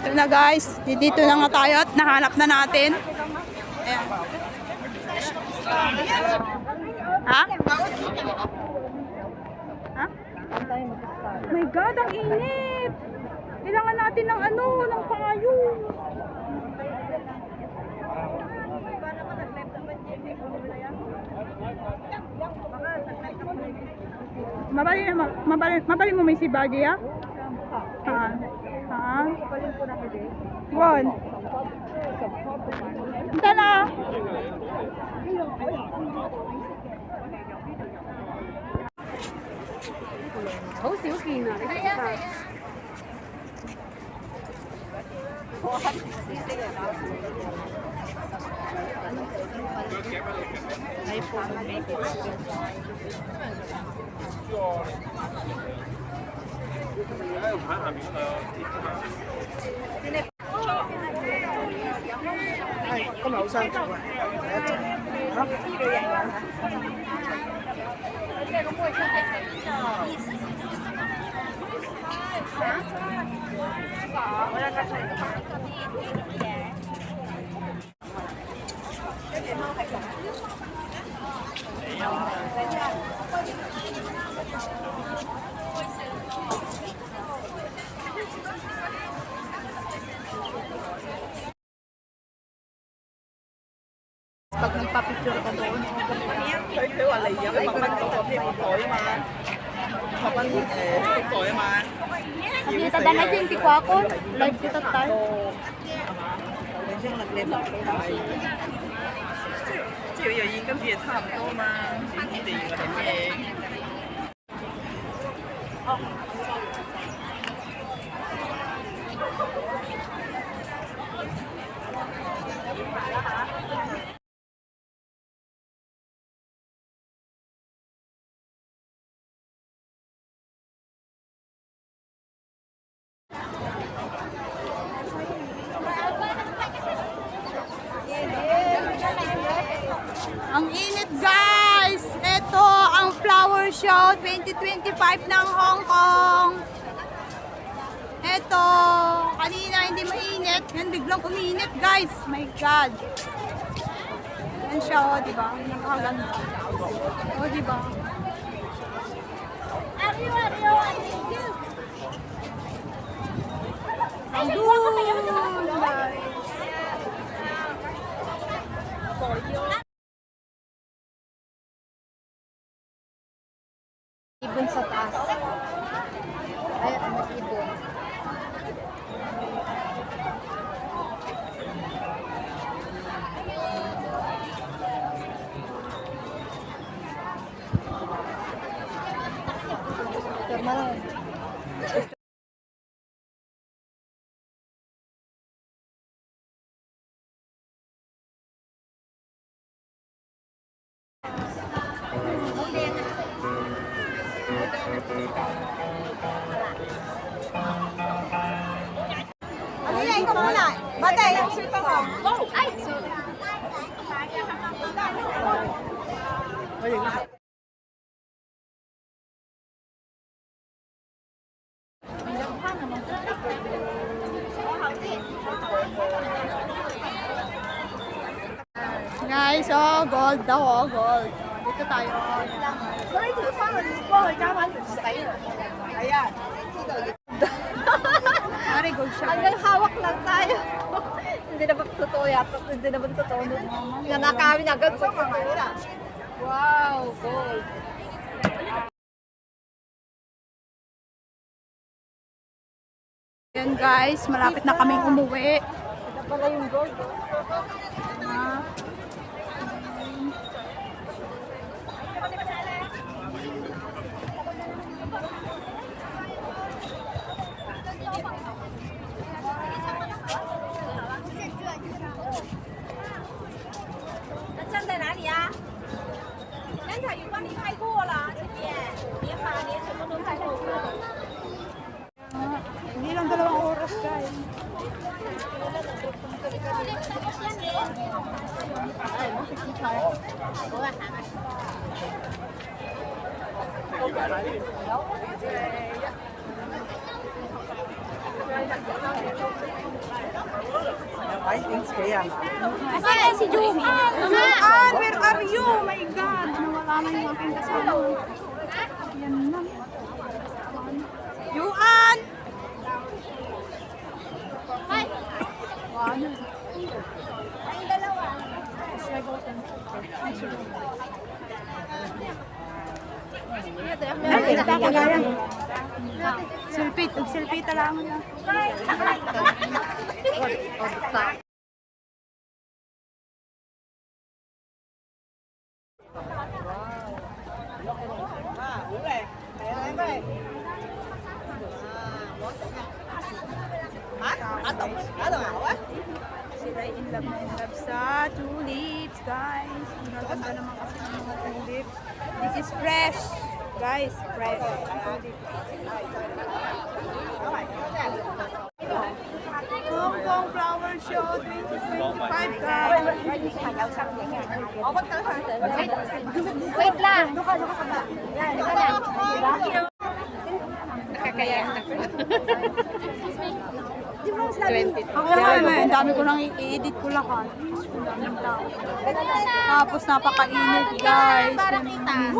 Ito na guys, dito na nga tayo at nahanap na natin. Ayan. Ha? Ha? Oh my God, ang init! Kailangan natin ng ano, ng payong. Mabali mo may si Baggy, ha? Ha? Ha? Wan. Ito na.好少見啊！你睇下。係今日好辛苦啊！Pag nagpa-picture ka doon. 佢話嚟有100蚊嗰個 paper 袋啊嘛，100蚊福袋啊嘛， Kita dan aja yung tikwakon. Live kita tayo. 係嘛？你先你落係，即係又現金紙係差唔多嘛，點知你要係咩？Ang init guys! Ito ang flower show 2025 ng Hong Kong. Ito, kanina hindi mainit. Yan biglang uminit guys. My God. Yan siya o, diba? Nakakaganda. O, diba? Ang gulay. Ibon sa taas. Ay, mas ibon. Tama lang. Ano yan? Ikaw muna. Batay, yung silpa mo. Go! Ay! Guys, oh, gold daw, oh, gold. Dito tayo. Ari, gold siya. Hanggang hawak lang tayo. Hindi naman totoo yata. Hindi naman totoo. Nanakawin agad sa kamera. Wow, gold. Yan guys, malapit na kaming umuwi. Ito pala yung gold. Ah. Hindi lang 2 oras guys. Ay, I think kaya nga. Asan si Juan? Juan, where are you? My God, nawala na yung aking kasama. Yan na. Juan! Hi! Juan. Ay, dalawa. Selfie talaga na. Sila in love sa tulips, guys. Ang ganda naman kasi ng mga tulips. This is fresh, guys. Fresh. Hong Kong Flower Show 2025, guys. Wait lang. Nakakayaan na ko. Ako naman, ang dami ko nang i-edit ko lahat. Tapos napakainit, guys. Parang kita.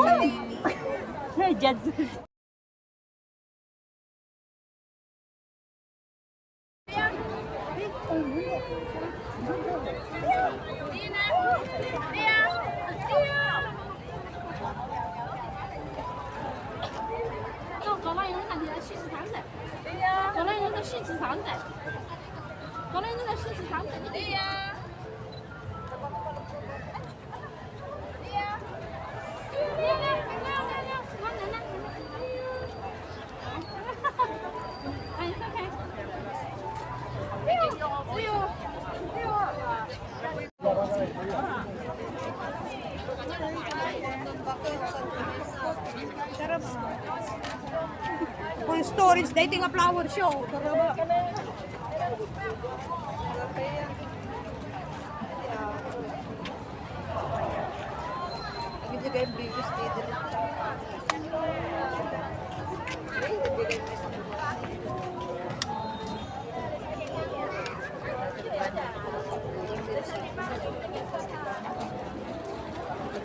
Full storage, dating a flower show.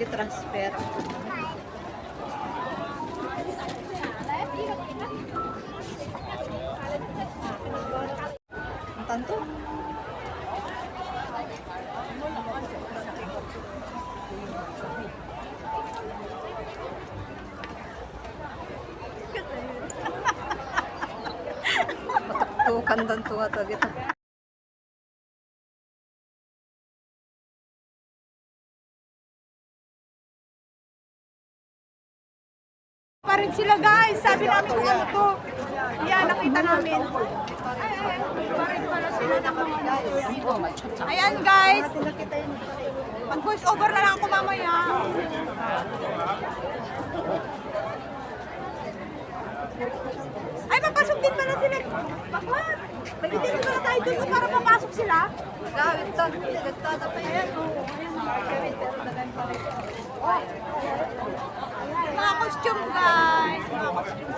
Transfer. Ang tanto? Mataktukan dan tuwa to gitu. Pa rin sila, guys. Sabi namin kung ano to. Yan, nakita namin. Parin pala sila ng mga ayan, guys. Mag-voice over na lang ako mamaya. Ay, papasok din pala sila. Bakla. Pagdating din pala tayo dun para papasok sila. Gawin to. Nagtada pa yan. Mga costume, guys. Mga costume.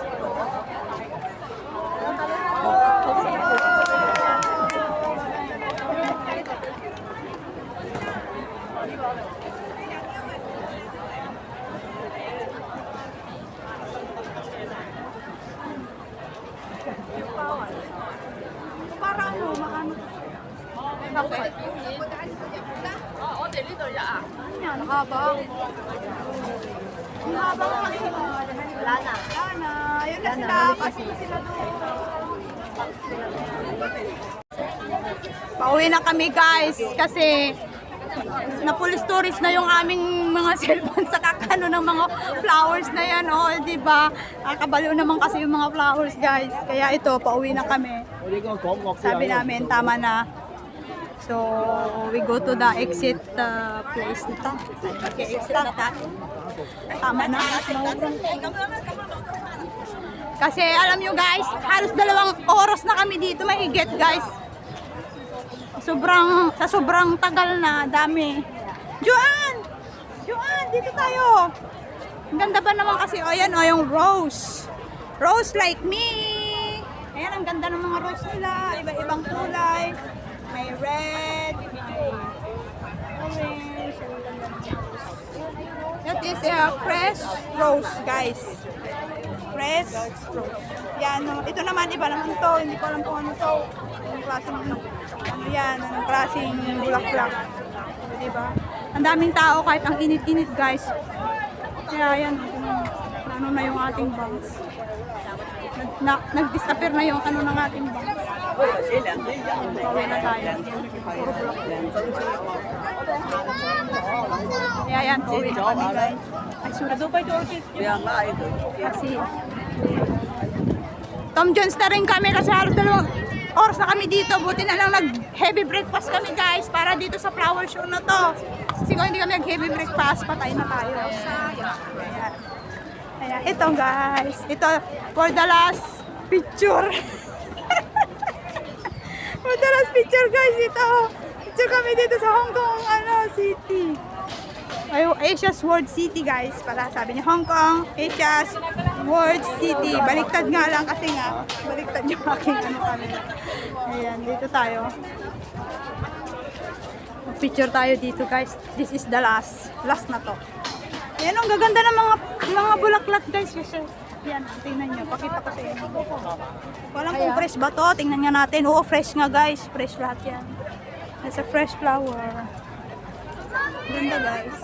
Para ano, maano. Bakit? Yan, habang. Ang habang kasi. Wala na. Wala na. Yun na sila. Kasi sila doon. Pauwi na kami, guys. Kasi na full storage na yung aming mga cellphone sa kakano ng mga flowers na yan. O, di ba? Nakakabaliw naman kasi yung mga flowers, guys. Kaya ito, pauwi na kami. Sabi namin, tama na. So, we go to the exit place nito. Exit na tayo. Tama na. Kasi alam nyo, guys, halos 2 oras na kami dito mahigit, guys. Sa sobrang tagal na, dami. Juan! Juan, dito tayo. Ang ganda ba naman kasi, ayan, o, yung rose. Rose like me. Ayan, ang ganda ng mga rose nila. Iba-ibang kulay. May red, is fresh rose, guys. Fresh rose. Yan, ito naman, iba naman to. Hindi ko alam kung ano to. Anong klaseng, ano yan, anong klaseng bulaklak. Diba? Ang daming tao kahit ang init-init, guys. Kaya yan, ano na yung ating bangs. Nag-disappear na yung ano ng ating bangs. Pauwi na tayo. Puro bulaklak. Kaya yan, pauwi na kami, guys. Ay, surat. Kaya nga, ito. Kasi Tom Jones na rin kami kasi halos 2 oras na kami dito. Buti na lang nag-heavy breakfast kami, guys, para dito sa flower show na to. Kasi kung hindi kami nag-heavy breakfast, patay na tayo. Ayan. Ayan. Ito, guys. Ito, for the last picture. For the last picture, guys. Ito. Picture kami dito sa Hong Kong City. Ay, Asia's World City, guys. Pala sabi niya, Hong Kong, Asia's World City. Baliktad nga lang kasi nga. Baliktad yung aking ano kami. Ayan, dito tayo. Picture tayo dito, guys. This is the last. Last na to. Ayan, ang gaganda ng mga bulaklak, guys. Kasi, yan, tingnan nyo. Pakita ko sa inyo. Walang kung fresh ba to. Tingnan nga natin. Oo, fresh nga, guys. Fresh lahat yan. It's a fresh flower. Ganda, guys.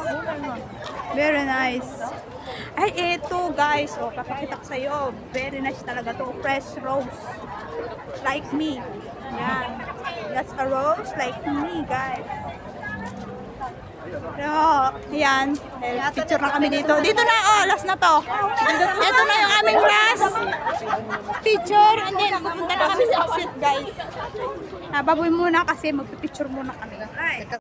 Very nice. Ay, ito, guys. O, papakita ko sa'yo. Very nice talaga to. Fresh rose. Like me. Yan. That's a rose like me, guys. Pero, yan. Picture na kami dito. Dito na, last na to. Ito na yung aming last picture. And then, pupunta na kami sa exit, guys. Baboy muna kasi magpipicture muna kami.